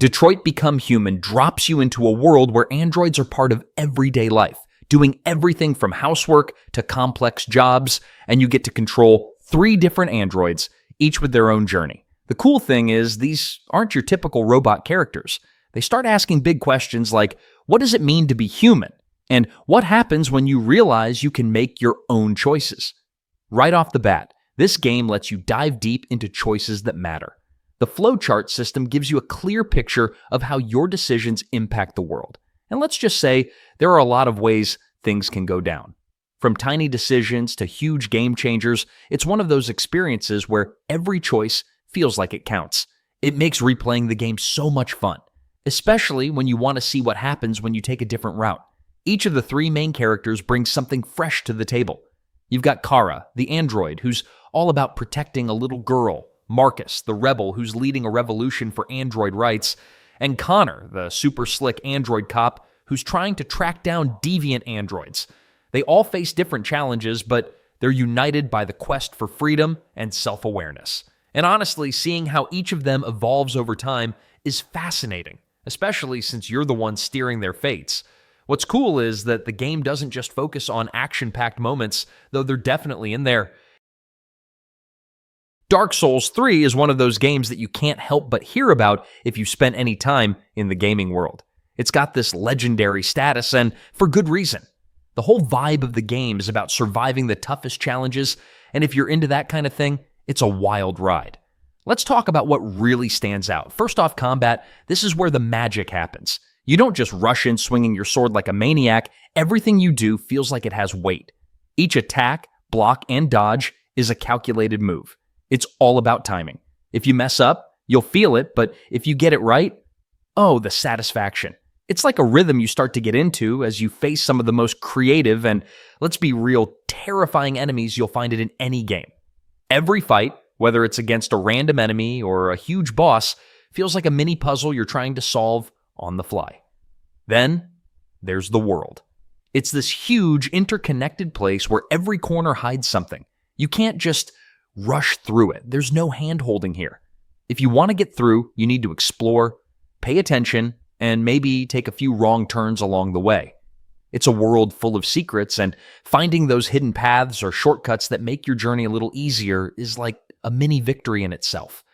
Detroit Become Human drops you into a world where androids are part of everyday life, doing everything from housework to complex jobs, and you get to control 3 different androids, each with their own journey. The cool thing is, these aren't your typical robot characters. They start asking big questions like, what does it mean to be human? And what happens when you realize you can make your own choices? Right off the bat, this game lets you dive deep into choices that matter. The flowchart system gives you a clear picture of how your decisions impact the world. And let's just say there are a lot of ways things can go down. From tiny decisions to huge game changers, it's one of those experiences where every choice feels like it counts. It makes replaying the game so much fun, especially when you want to see what happens when you take a different route. Each of the 3 main characters brings something fresh to the table. You've got Kara, the android, who's all about protecting a little girl, Marcus, the rebel who's leading a revolution for android rights, and Connor, the super slick android cop who's trying to track down deviant androids. They all face different challenges, but they're united by the quest for freedom and self-awareness. And honestly, seeing how each of them evolves over time is fascinating, especially since you're the one steering their fates. What's cool is that the game doesn't just focus on action-packed moments, though they're definitely in there. Dark Souls 3 is one of those games that you can't help but hear about if you spent any time in the gaming world. It's got this legendary status, and for good reason. The whole vibe of the game is about surviving the toughest challenges, and if you're into that kind of thing, it's a wild ride. Let's talk about what really stands out. First off, combat. This is where the magic happens. You don't just rush in swinging your sword like a maniac. Everything you do feels like it has weight. Each attack, block, and dodge is a calculated move. It's all about timing. If you mess up, you'll feel it, but if you get it right, oh, the satisfaction. It's like a rhythm you start to get into as you face some of the most creative and, let's be real, terrifying enemies you'll find it in any game. Every fight, whether it's against a random enemy or a huge boss, feels like a mini puzzle you're trying to solve on the fly. Then, there's the world. It's this huge, interconnected place where every corner hides something. You can't just rush through it. There's no hand-holding here. If you want to get through, you need to explore, pay attention, and maybe take a few wrong turns along the way. It's a world full of secrets, and finding those hidden paths or shortcuts that make your journey a little easier is like a mini victory in itself.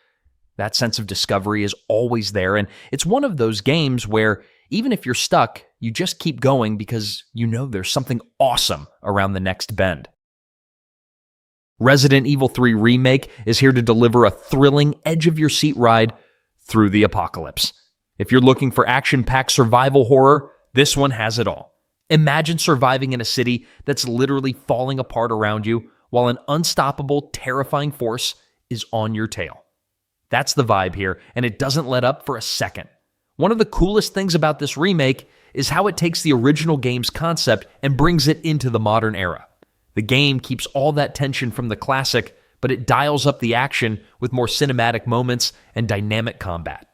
That sense of discovery is always there, and it's one of those games where even if you're stuck, you just keep going because you know there's something awesome around the next bend. Resident Evil 3 Remake is here to deliver a thrilling, edge-of-your-seat ride through the apocalypse. If you're looking for action-packed survival horror, this one has it all. Imagine surviving in a city that's literally falling apart around you while an unstoppable, terrifying force is on your tail. That's the vibe here, and it doesn't let up for a second. One of the coolest things about this remake is how it takes the original game's concept and brings it into the modern era. The game keeps all that tension from the classic, but it dials up the action with more cinematic moments and dynamic combat.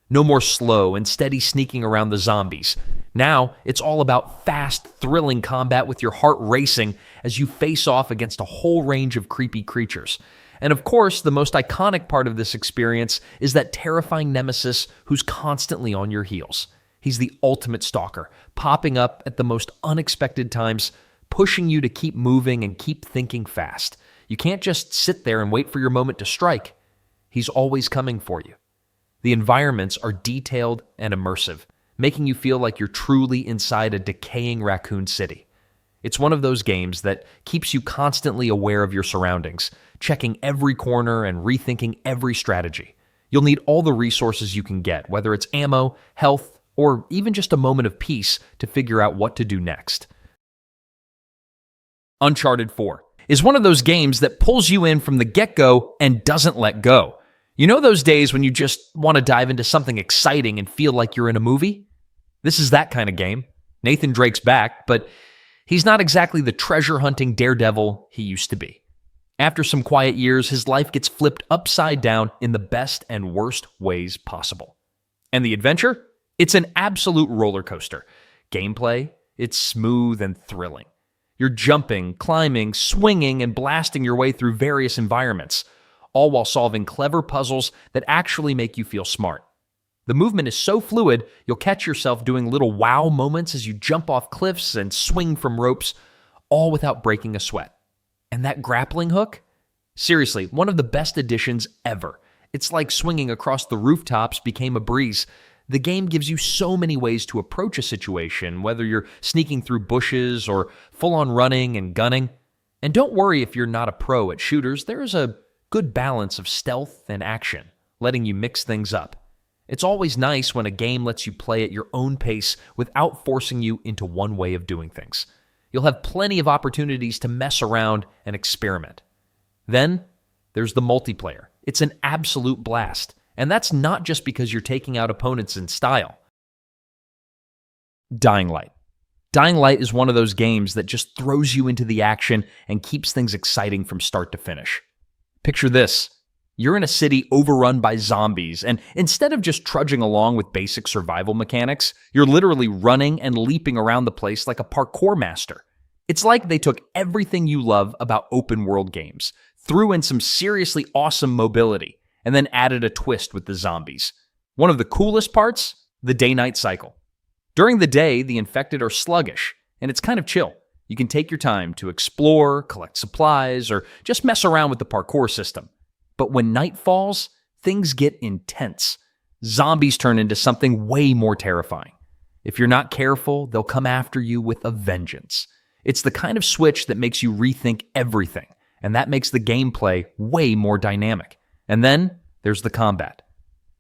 No more slow and steady sneaking around the zombies. Now, it's all about fast, thrilling combat with your heart racing as you face off against a whole range of creepy creatures. And of course, the most iconic part of this experience is that terrifying nemesis who's constantly on your heels. He's the ultimate stalker, popping up at the most unexpected times, pushing you to keep moving and keep thinking fast. You can't just sit there and wait for your moment to strike. He's always coming for you. The environments are detailed and immersive, making you feel like you're truly inside a decaying raccoon city. It's one of those games that keeps you constantly aware of your surroundings, checking every corner and rethinking every strategy. You'll need all the resources you can get, whether it's ammo, health, or even just a moment of peace to figure out what to do next. Uncharted 4 is one of those games that pulls you in from the get-go and doesn't let go. You know those days when you just want to dive into something exciting and feel like you're in a movie? This is that kind of game. Nathan Drake's back, but he's not exactly the treasure-hunting daredevil he used to be. After some quiet years, his life gets flipped upside down in the best and worst ways possible. And the adventure? It's an absolute roller coaster. Gameplay? It's smooth and thrilling. You're jumping, climbing, swinging, and blasting your way through various environments, all while solving clever puzzles that actually make you feel smart. The movement is so fluid, you'll catch yourself doing little wow moments as you jump off cliffs and swing from ropes, all without breaking a sweat. And that grappling hook? Seriously, one of the best additions ever. It's like swinging across the rooftops became a breeze. The game gives you so many ways to approach a situation, whether you're sneaking through bushes or full-on running and gunning. And don't worry if you're not a pro at shooters, there's a good balance of stealth and action, letting you mix things up. It's always nice when a game lets you play at your own pace without forcing you into one way of doing things. You'll have plenty of opportunities to mess around and experiment. Then, there's the multiplayer. It's an absolute blast, and that's not just because you're taking out opponents in style. Dying Light. Dying Light is one of those games that just throws you into the action and keeps things exciting from start to finish. Picture this. You're in a city overrun by zombies, and instead of just trudging along with basic survival mechanics, you're literally running and leaping around the place like a parkour master. It's like they took everything you love about open-world games, threw in some seriously awesome mobility, and then added a twist with the zombies. One of the coolest parts? The day-night cycle. During the day, the infected are sluggish, and it's kind of chill. You can take your time to explore, collect supplies, or just mess around with the parkour system. But when night falls, things get intense. Zombies turn into something way more terrifying. If you're not careful, they'll come after you with a vengeance. It's the kind of switch that makes you rethink everything, and that makes the gameplay way more dynamic. And then there's the combat.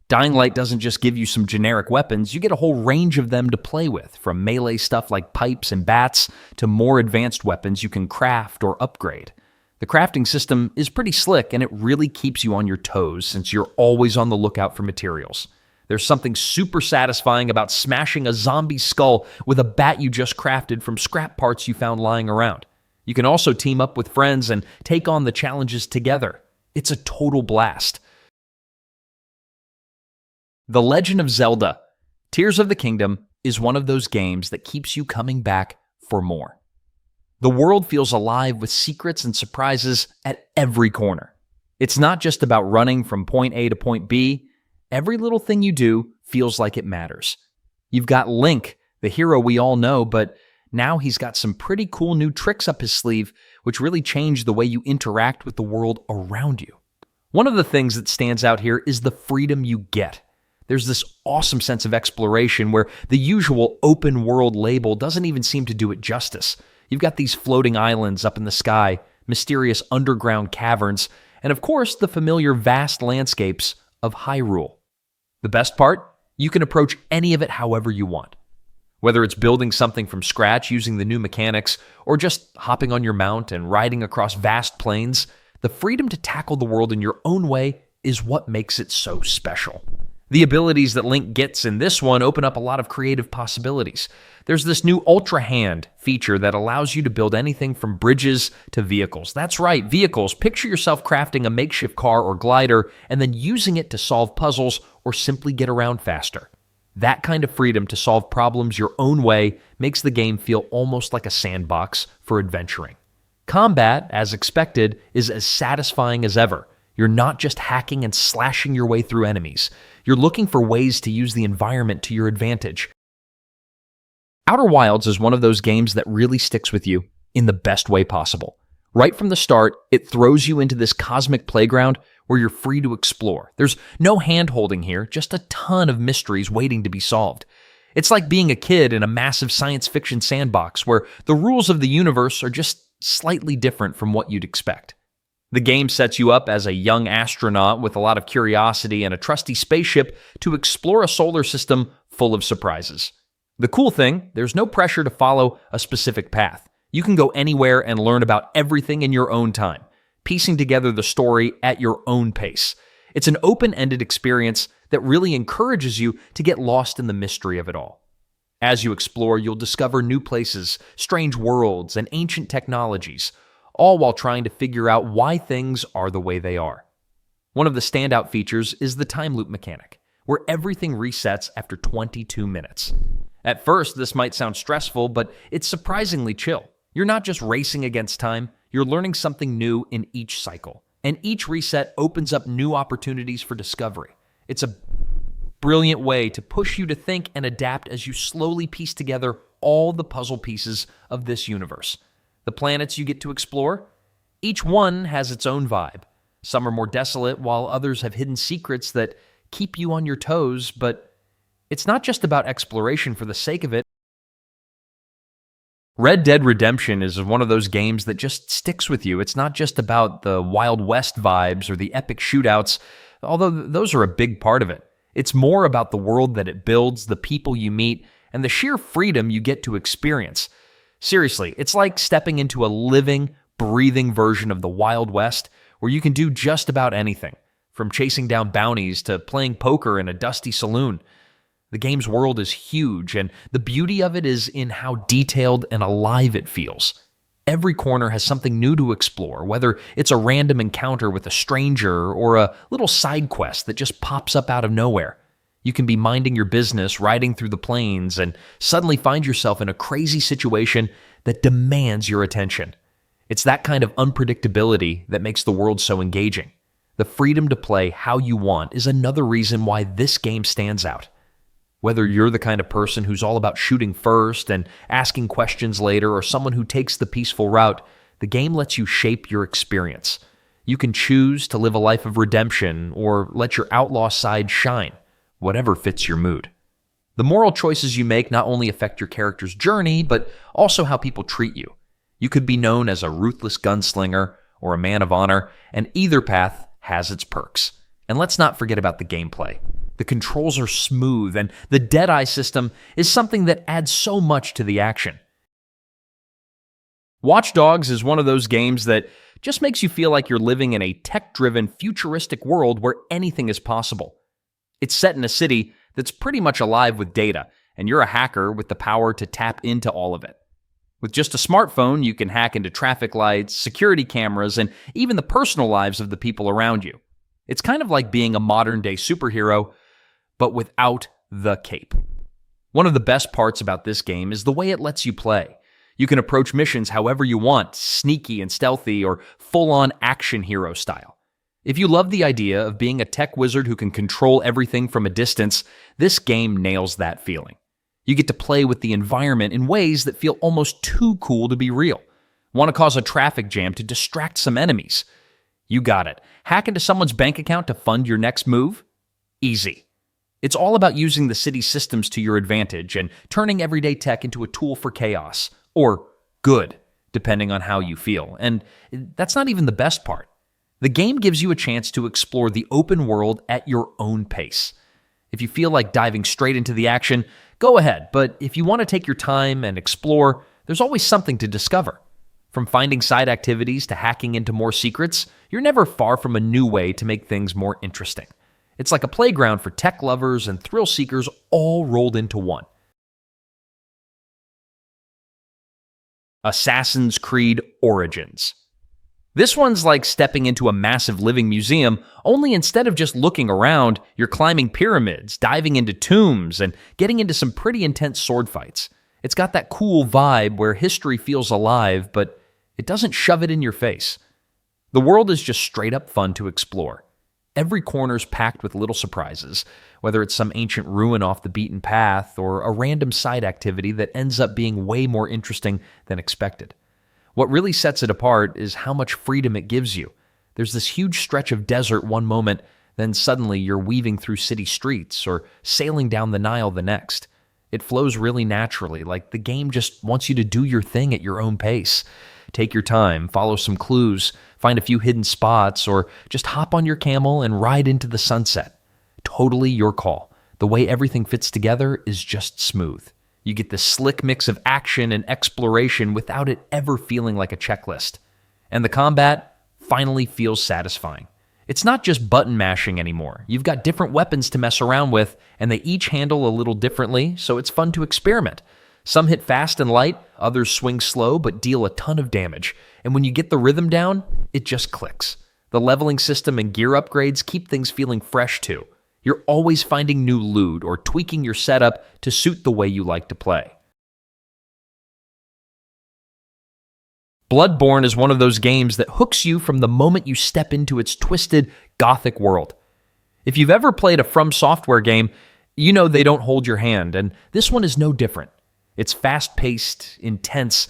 Dying Light doesn't just give you some generic weapons, you get a whole range of them to play with, from melee stuff like pipes and bats to more advanced weapons you can craft or upgrade. The crafting system is pretty slick, and it really keeps you on your toes since you're always on the lookout for materials. There's something super satisfying about smashing a zombie skull with a bat you just crafted from scrap parts you found lying around. You can also team up with friends and take on the challenges together. It's a total blast. The Legend of Zelda: Tears of the Kingdom is one of those games that keeps you coming back for more. The world feels alive with secrets and surprises at every corner. It's not just about running from point A to point B. Every little thing you do feels like it matters. You've got Link, the hero we all know, but now he's got some pretty cool new tricks up his sleeve, which really change the way you interact with the world around you. One of the things that stands out here is the freedom you get. There's this awesome sense of exploration where the usual open world label doesn't even seem to do it justice. You've got these floating islands up in the sky, mysterious underground caverns, and of course the familiar vast landscapes of Hyrule. The best part? You can approach any of it however you want. Whether it's building something from scratch using the new mechanics, or just hopping on your mount and riding across vast plains, the freedom to tackle the world in your own way is what makes it so special. The abilities that Link gets in this one open up a lot of creative possibilities. There's this new Ultra Hand feature that allows you to build anything from bridges to vehicles. That's right, vehicles. Picture yourself crafting a makeshift car or glider and then using it to solve puzzles or simply get around faster. That kind of freedom to solve problems your own way makes the game feel almost like a sandbox for adventuring. Combat, as expected, is as satisfying as ever. You're not just hacking and slashing your way through enemies. You're looking for ways to use the environment to your advantage. Outer Wilds is one of those games that really sticks with you in the best way possible. Right from the start, it throws you into this cosmic playground where you're free to explore. There's no hand-holding here, just a ton of mysteries waiting to be solved. It's like being a kid in a massive science fiction sandbox where the rules of the universe are just slightly different from what you'd expect. The game sets you up as a young astronaut with a lot of curiosity and a trusty spaceship to explore a solar system full of surprises. The cool thing, there's no pressure to follow a specific path. You can go anywhere and learn about everything in your own time, piecing together the story at your own pace. It's an open-ended experience that really encourages you to get lost in the mystery of it all. As you explore, you'll discover new places, strange worlds, and ancient technologies, all while trying to figure out why things are the way they are. One of the standout features is the time loop mechanic, where everything resets after 22 minutes. At first, this might sound stressful, but it's surprisingly chill. You're not just racing against time, you're learning something new in each cycle. And each reset opens up new opportunities for discovery. It's a brilliant way to push you to think and adapt as you slowly piece together all the puzzle pieces of this universe. The planets you get to explore, each one has its own vibe. Some are more desolate, while others have hidden secrets that keep you on your toes, but it's not just about exploration for the sake of it. Red Dead Redemption is one of those games that just sticks with you. It's not just about the Wild West vibes or the epic shootouts, although those are a big part of it. It's more about the world that it builds, the people you meet, and the sheer freedom you get to experience. Seriously, it's like stepping into a living, breathing version of the Wild West where you can do just about anything, from chasing down bounties to playing poker in a dusty saloon. The game's world is huge, and the beauty of it is in how detailed and alive it feels. Every corner has something new to explore, whether it's a random encounter with a stranger or a little side quest that just pops up out of nowhere. You can be minding your business, riding through the plains, and suddenly find yourself in a crazy situation that demands your attention. It's that kind of unpredictability that makes the world so engaging. The freedom to play how you want is another reason why this game stands out. Whether you're the kind of person who's all about shooting first and asking questions later, or someone who takes the peaceful route, the game lets you shape your experience. You can choose to live a life of redemption or let your outlaw side shine, whatever fits your mood. The moral choices you make not only affect your character's journey, but also how people treat you. You could be known as a ruthless gunslinger or a man of honor, and either path has its perks. And let's not forget about the gameplay. The controls are smooth, and the Deadeye system is something that adds so much to the action. Watch Dogs is one of those games that just makes you feel like you're living in a tech-driven, futuristic world where anything is possible. It's set in a city that's pretty much alive with data, and you're a hacker with the power to tap into all of it. With just a smartphone, you can hack into traffic lights, security cameras, and even the personal lives of the people around you. It's kind of like being a modern-day superhero, but without the cape. One of the best parts about this game is the way it lets you play. You can approach missions however you want, sneaky and stealthy, or full-on action hero style. If you love the idea of being a tech wizard who can control everything from a distance, this game nails that feeling. You get to play with the environment in ways that feel almost too cool to be real. Want to cause a traffic jam to distract some enemies? You got it. Hack into someone's bank account to fund your next move? Easy. It's all about using the city's systems to your advantage and turning everyday tech into a tool for chaos, or good, depending on how you feel. And that's not even the best part. The game gives you a chance to explore the open world at your own pace. If you feel like diving straight into the action, go ahead, but if you want to take your time and explore, there's always something to discover. From finding side activities to hacking into more secrets, you're never far from a new way to make things more interesting. It's like a playground for tech lovers and thrill seekers all rolled into one. Assassin's Creed Origins. This one's like stepping into a massive living museum, only instead of just looking around, you're climbing pyramids, diving into tombs, and getting into some pretty intense sword fights. It's got that cool vibe where history feels alive, but it doesn't shove it in your face. The world is just straight up fun to explore. Every corner's packed with little surprises, whether it's some ancient ruin off the beaten path or a random side activity that ends up being way more interesting than expected. What really sets it apart is how much freedom it gives you. There's this huge stretch of desert one moment, then suddenly you're weaving through city streets or sailing down the Nile the next. It flows really naturally, like the game just wants you to do your thing at your own pace. Take your time, follow some clues, find a few hidden spots, or just hop on your camel and ride into the sunset. Totally your call. The way everything fits together is just smooth. You get this slick mix of action and exploration without it ever feeling like a checklist. And the combat finally feels satisfying. It's not just button mashing anymore. You've got different weapons to mess around with, and they each handle a little differently, so it's fun to experiment. Some hit fast and light, others swing slow but deal a ton of damage. And when you get the rhythm down, it just clicks. The leveling system and gear upgrades keep things feeling fresh too. You're always finding new loot or tweaking your setup to suit the way you like to play. Bloodborne is one of those games that hooks you from the moment you step into its twisted, gothic world. If you've ever played a From Software game, You know they don't hold your hand, and this one is no different. It's fast-paced, intense,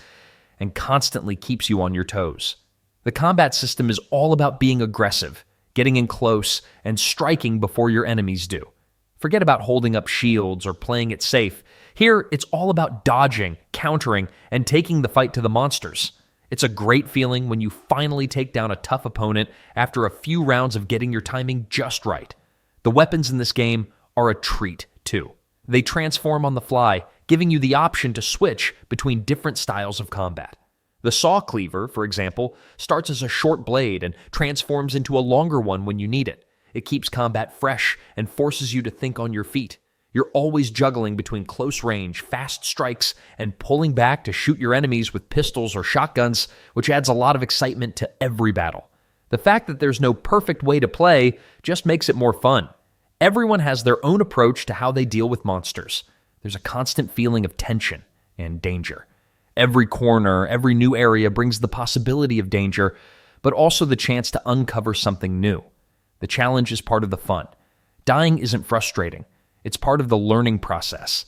and constantly keeps you on your toes. The combat system is all about being aggressive, getting in close, and striking before your enemies do. Forget about holding up shields or playing it safe. Here, it's all about dodging, countering, and taking the fight to the monsters. It's a great feeling when you finally take down a tough opponent after a few rounds of getting your timing just right. The weapons in this game are a treat, too. They transform on the fly, giving you the option to switch between different styles of combat. The saw cleaver, for example, starts as a short blade and transforms into a longer one when you need it. It keeps combat fresh and forces you to think on your feet. You're always juggling between close range, fast strikes, and pulling back to shoot your enemies with pistols or shotguns, which adds a lot of excitement to every battle. The fact that there's no perfect way to play just makes it more fun. Everyone has their own approach to how they deal with monsters. There's a constant feeling of tension and danger. Every corner, every new area brings the possibility of danger, but also the chance to uncover something new. The challenge is part of the fun. Dying isn't frustrating. It's part of the learning process.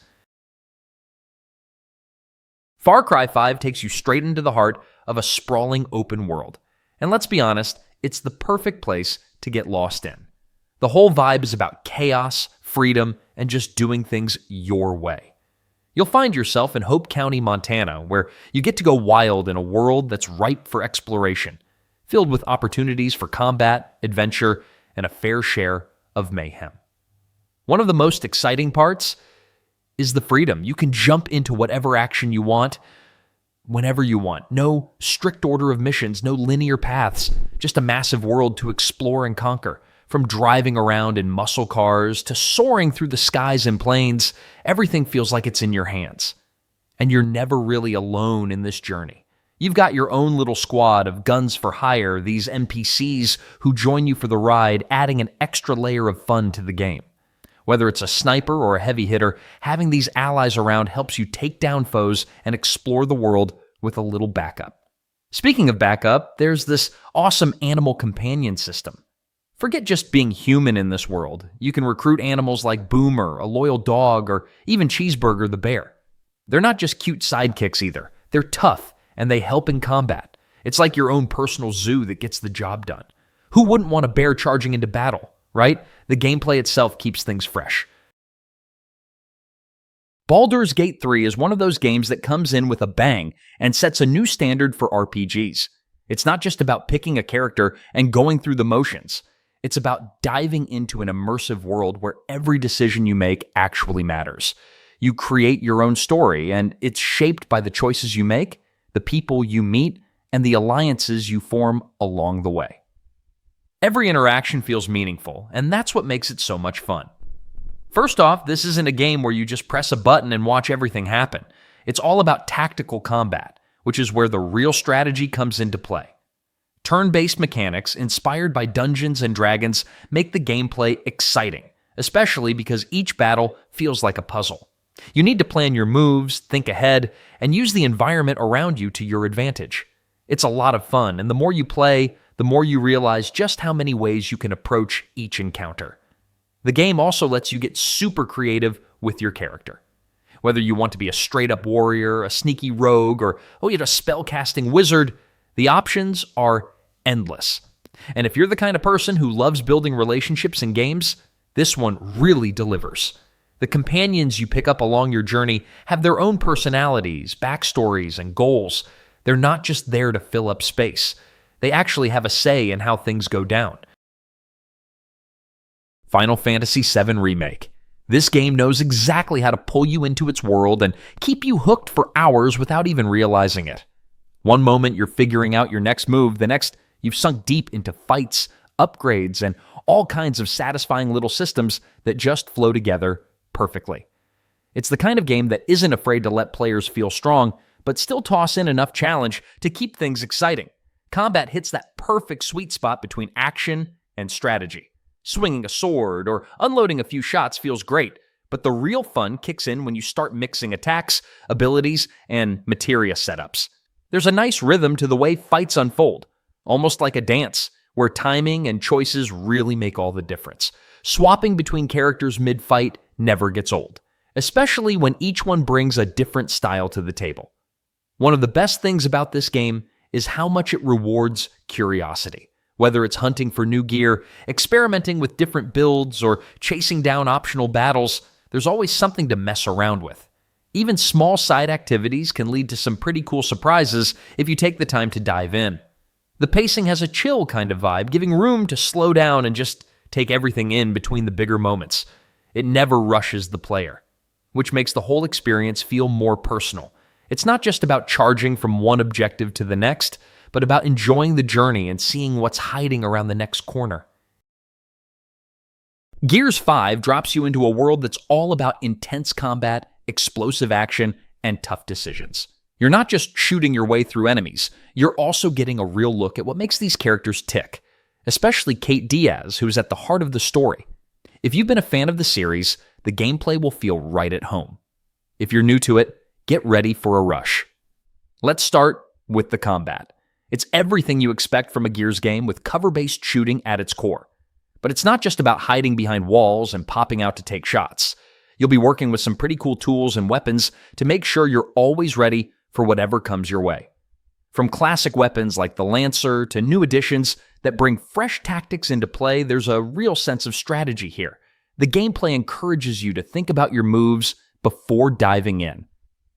Far Cry 5 takes you straight into the heart of a sprawling open world. And let's be honest, it's the perfect place to get lost in. The whole vibe is about chaos, freedom, and just doing things your way. You'll find yourself in Hope County, Montana, where you get to go wild in a world that's ripe for exploration, filled with opportunities for combat, adventure, and a fair share of mayhem. One of the most exciting parts is the freedom. You can jump into whatever action you want, whenever you want. No strict order of missions, no linear paths, just a massive world to explore and conquer. From driving around in muscle cars to soaring through the skies and plains, everything feels like it's in your hands. And you're never really alone in this journey. You've got your own little squad of guns for hire, these NPCs who join you for the ride, adding an extra layer of fun to the game. Whether it's a sniper or a heavy hitter, having these allies around helps you take down foes and explore the world with a little backup. Speaking of backup, there's this awesome animal companion system. Forget just being human in this world. You can recruit animals like Boomer, a loyal dog, or even Cheeseburger the bear. They're not just cute sidekicks either. They're tough, and they help in combat. It's like your own personal zoo that gets the job done. Who wouldn't want a bear charging into battle, right? The gameplay itself keeps things fresh. Baldur's Gate 3 is one of those games that comes in with a bang and sets a new standard for RPGs. It's not just about picking a character and going through the motions. It's about diving into an immersive world where every decision you make actually matters. You create your own story, and it's shaped by the choices you make, the people you meet, and the alliances you form along the way. Every interaction feels meaningful, and that's what makes it so much fun. First off, this isn't a game where you just press a button and watch everything happen. It's all about tactical combat, which is where the real strategy comes into play. Turn-based mechanics, inspired by Dungeons & Dragons, make the gameplay exciting, especially because each battle feels like a puzzle. You need to plan your moves, think ahead, and use the environment around you to your advantage. It's a lot of fun, and the more you play, the more you realize just how many ways you can approach each encounter. The game also lets you get super creative with your character. Whether you want to be a straight-up warrior, a sneaky rogue, or you're a spell-casting wizard, the options are endless. And if you're the kind of person who loves building relationships in games, this one really delivers. The companions you pick up along your journey have their own personalities, backstories, and goals. They're not just there to fill up space. They actually have a say in how things go down. Final Fantasy VII Remake. This game knows exactly how to pull you into its world and keep you hooked for hours without even realizing it. One moment you're figuring out your next move, the next you've sunk deep into fights, upgrades, and all kinds of satisfying little systems that just flow together perfectly. It's the kind of game that isn't afraid to let players feel strong, but still toss in enough challenge to keep things exciting. Combat hits that perfect sweet spot between action and strategy. Swinging a sword or unloading a few shots feels great, but the real fun kicks in when you start mixing attacks, abilities, and materia setups. There's a nice rhythm to the way fights unfold, almost like a dance, where timing and choices really make all the difference. Swapping between characters mid-fight never gets old, especially when each one brings a different style to the table. One of the best things about this game is how much it rewards curiosity. Whether it's hunting for new gear, experimenting with different builds, or chasing down optional battles, there's always something to mess around with. Even small side activities can lead to some pretty cool surprises if you take the time to dive in. The pacing has a chill kind of vibe, giving room to slow down and just take everything in between the bigger moments. It never rushes the player, which makes the whole experience feel more personal. It's not just about charging from one objective to the next, but about enjoying the journey and seeing what's hiding around the next corner. Gears 5 drops you into a world that's all about intense combat, explosive action, and tough decisions. You're not just shooting your way through enemies, you're also getting a real look at what makes these characters tick, especially Kate Diaz, who's at the heart of the story. If you've been a fan of the series, the gameplay will feel right at home. If you're new to it, get ready for a rush. Let's start with the combat. It's everything you expect from a Gears game with cover-based shooting at its core. But it's not just about hiding behind walls and popping out to take shots. You'll be working with some pretty cool tools and weapons to make sure you're always ready for whatever comes your way. From classic weapons like the Lancer to new additions that bring fresh tactics into play, there's a real sense of strategy here. The gameplay encourages you to think about your moves before diving in.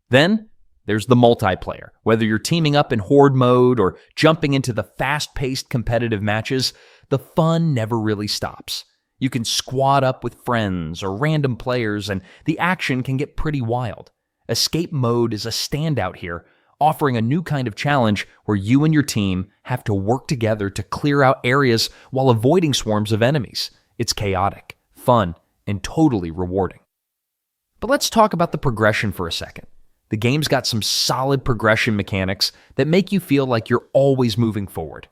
Then, there's the multiplayer. Whether you're teaming up in horde mode or jumping into the fast-paced competitive matches, the fun never really stops. You can squad up with friends or random players, and the action can get pretty wild. Escape mode is a standout here, offering a new kind of challenge where you and your team have to work together to clear out areas while avoiding swarms of enemies. It's chaotic, fun, and totally rewarding. But let's talk about the progression for a second. The game's got some solid progression mechanics that make you feel like you're always moving forward.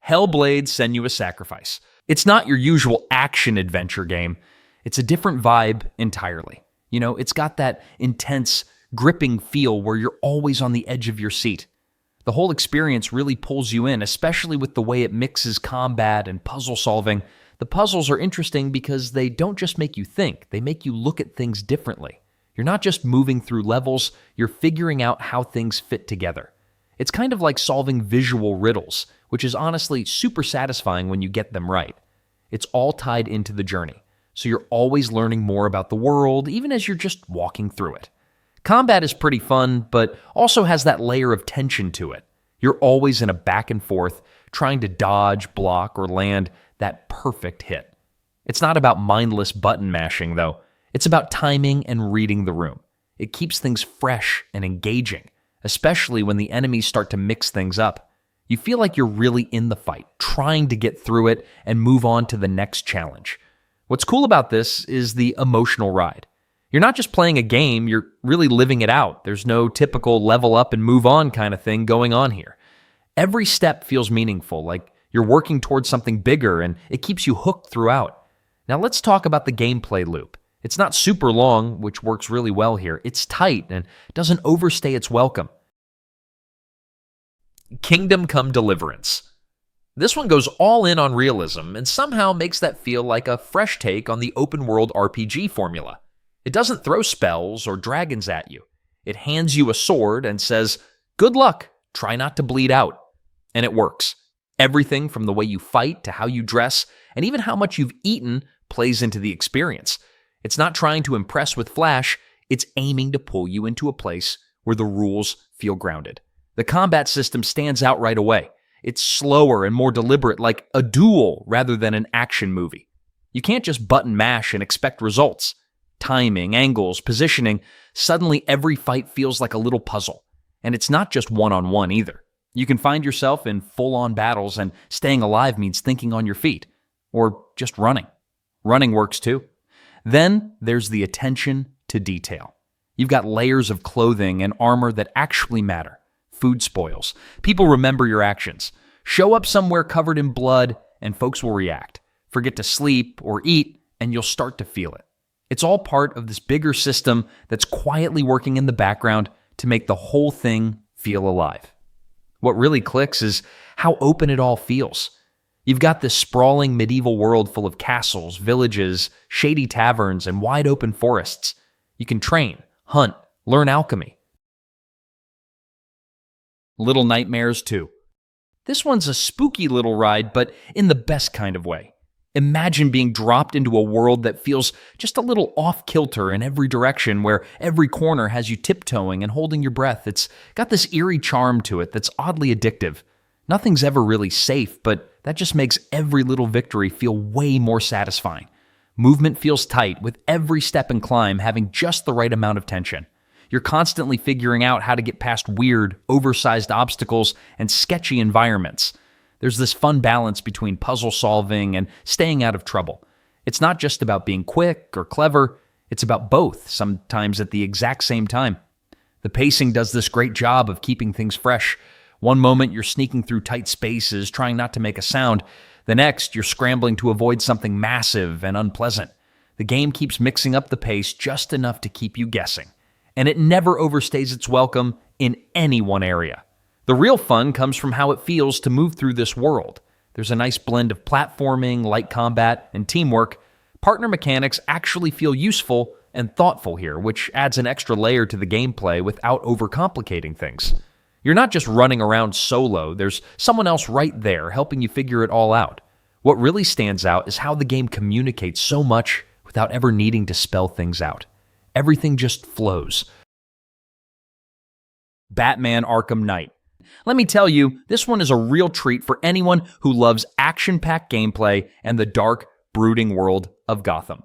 Hellblade: Senua's Sacrifice. It's not your usual action-adventure game. It's a different vibe entirely. You know, it's got that intense, gripping feel where you're always on the edge of your seat. The whole experience really pulls you in, especially with the way it mixes combat and puzzle solving. The puzzles are interesting because they don't just make you think, they make you look at things differently. You're not just moving through levels, you're figuring out how things fit together. It's kind of like solving visual riddles, which is honestly super satisfying when you get them right. It's all tied into the journey, so you're always learning more about the world, even as you're just walking through it. Combat is pretty fun, but also has that layer of tension to it. You're always in a back and forth, trying to dodge, block, or land that perfect hit. It's not about mindless button mashing, though. It's about timing and reading the room. It keeps things fresh and engaging, especially when the enemies start to mix things up. You feel like you're really in the fight, trying to get through it and move on to the next challenge. What's cool about this is the emotional ride. You're not just playing a game, you're really living it out. There's no typical level up and move on kind of thing going on here. Every step feels meaningful, like you're working towards something bigger, and it keeps you hooked throughout. Now let's talk about the gameplay loop. It's not super long, which works really well here. It's tight and doesn't overstay its welcome. Kingdom Come Deliverance. This one goes all in on realism and somehow makes that feel like a fresh take on the open-world RPG formula. It doesn't throw spells or dragons at you. It hands you a sword and says, "Good luck, try not to bleed out." And it works. Everything from the way you fight to how you dress and even how much you've eaten plays into the experience. It's not trying to impress with flash, it's aiming to pull you into a place where the rules feel grounded. The combat system stands out right away. It's slower and more deliberate, like a duel rather than an action movie. You can't just button mash and expect results. Timing, angles, positioning, suddenly every fight feels like a little puzzle. And it's not just one-on-one either. You can find yourself in full-on battles, and staying alive means thinking on your feet. Or just running. Running works too. Then there's the attention to detail. You've got layers of clothing and armor that actually matter. Food spoils. People remember your actions. Show up somewhere covered in blood, and folks will react. Forget to sleep or eat, and you'll start to feel it. It's all part of this bigger system that's quietly working in the background to make the whole thing feel alive. What really clicks is how open it all feels. You've got this sprawling medieval world full of castles, villages, shady taverns, and wide open forests. You can train, hunt, learn alchemy. Little Nightmares 2. This one's a spooky little ride, but in the best kind of way. Imagine being dropped into a world that feels just a little off-kilter in every direction, where every corner has you tiptoeing and holding your breath. It's got this eerie charm to it that's oddly addictive. Nothing's ever really safe, but that just makes every little victory feel way more satisfying. Movement feels tight, with every step and climb having just the right amount of tension. You're constantly figuring out how to get past weird, oversized obstacles and sketchy environments. There's this fun balance between puzzle solving and staying out of trouble. It's not just about being quick or clever, it's about both, sometimes at the exact same time. The pacing does this great job of keeping things fresh. One moment you're sneaking through tight spaces, trying not to make a sound. The next, you're scrambling to avoid something massive and unpleasant. The game keeps mixing up the pace just enough to keep you guessing. And it never overstays its welcome in any one area. The real fun comes from how it feels to move through this world. There's a nice blend of platforming, light combat, and teamwork. Partner mechanics actually feel useful and thoughtful here, which adds an extra layer to the gameplay without overcomplicating things. You're not just running around solo, there's someone else right there helping you figure it all out. What really stands out is how the game communicates so much without ever needing to spell things out. Everything just flows. Batman Arkham Knight. Let me tell you, this one is a real treat for anyone who loves action-packed gameplay and the dark, brooding world of Gotham.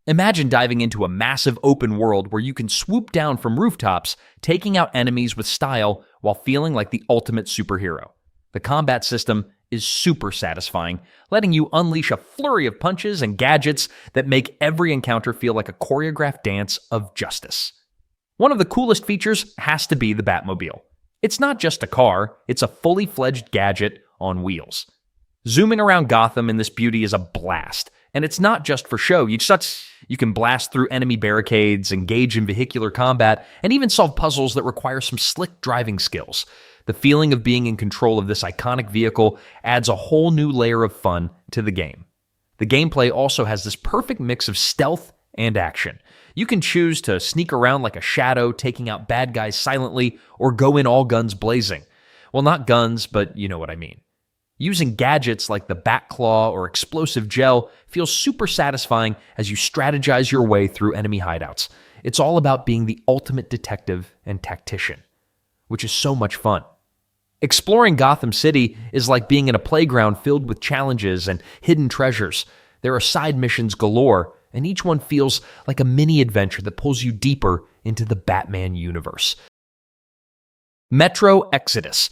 Imagine diving into a massive open world where you can swoop down from rooftops, taking out enemies with style while feeling like the ultimate superhero. The combat system is super satisfying, letting you unleash a flurry of punches and gadgets that make every encounter feel like a choreographed dance of justice. One of the coolest features has to be the Batmobile. It's not just a car, it's a fully fledged gadget on wheels. Zooming around Gotham in this beauty is a blast, and it's not just for show. You can blast through enemy barricades, engage in vehicular combat, and even solve puzzles that require some slick driving skills. The feeling of being in control of this iconic vehicle adds a whole new layer of fun to the game. The gameplay also has this perfect mix of stealth and action. You can choose to sneak around like a shadow, taking out bad guys silently, or go in all guns blazing. Well, not guns, but you know what I mean. Using gadgets like the Bat Claw or explosive gel feels super satisfying as you strategize your way through enemy hideouts. It's all about being the ultimate detective and tactician, which is so much fun. Exploring Gotham City is like being in a playground filled with challenges and hidden treasures. There are side missions galore, and each one feels like a mini adventure that pulls you deeper into the Batman universe. Metro Exodus.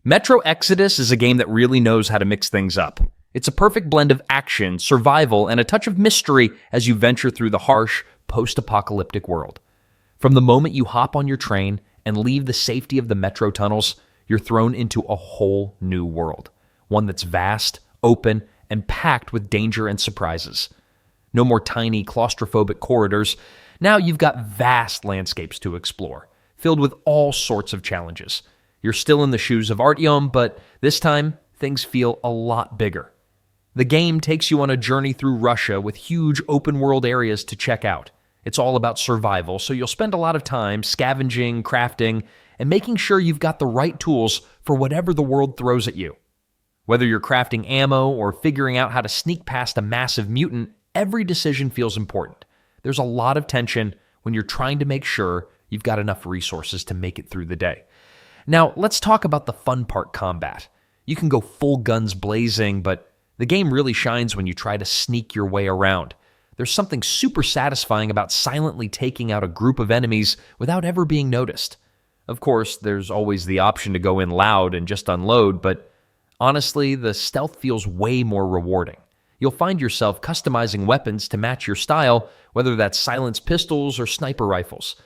Metro Exodus is a game that really knows how to mix things up. It's a perfect blend of action, survival, and a touch of mystery as you venture through the harsh, post-apocalyptic world. From the moment you hop on your train and leave the safety of the metro tunnels, you're thrown into a whole new world. One that's vast, open, and packed with danger and surprises. No more tiny, claustrophobic corridors. Now you've got vast landscapes to explore, filled with all sorts of challenges. You're still in the shoes of Artyom, but this time, things feel a lot bigger. The game takes you on a journey through Russia with huge open-world areas to check out. It's all about survival, so you'll spend a lot of time scavenging, crafting, and making sure you've got the right tools for whatever the world throws at you. Whether you're crafting ammo or figuring out how to sneak past a massive mutant, every decision feels important. There's a lot of tension when you're trying to make sure you've got enough resources to make it through the day. Now, let's talk about the fun part, combat. You can go full guns blazing, but the game really shines when you try to sneak your way around. There's something super satisfying about silently taking out a group of enemies without ever being noticed. Of course, there's always the option to go in loud and just unload, but honestly, the stealth feels way more rewarding. You'll find yourself customizing weapons to match your style, whether that's silenced pistols or sniper rifles.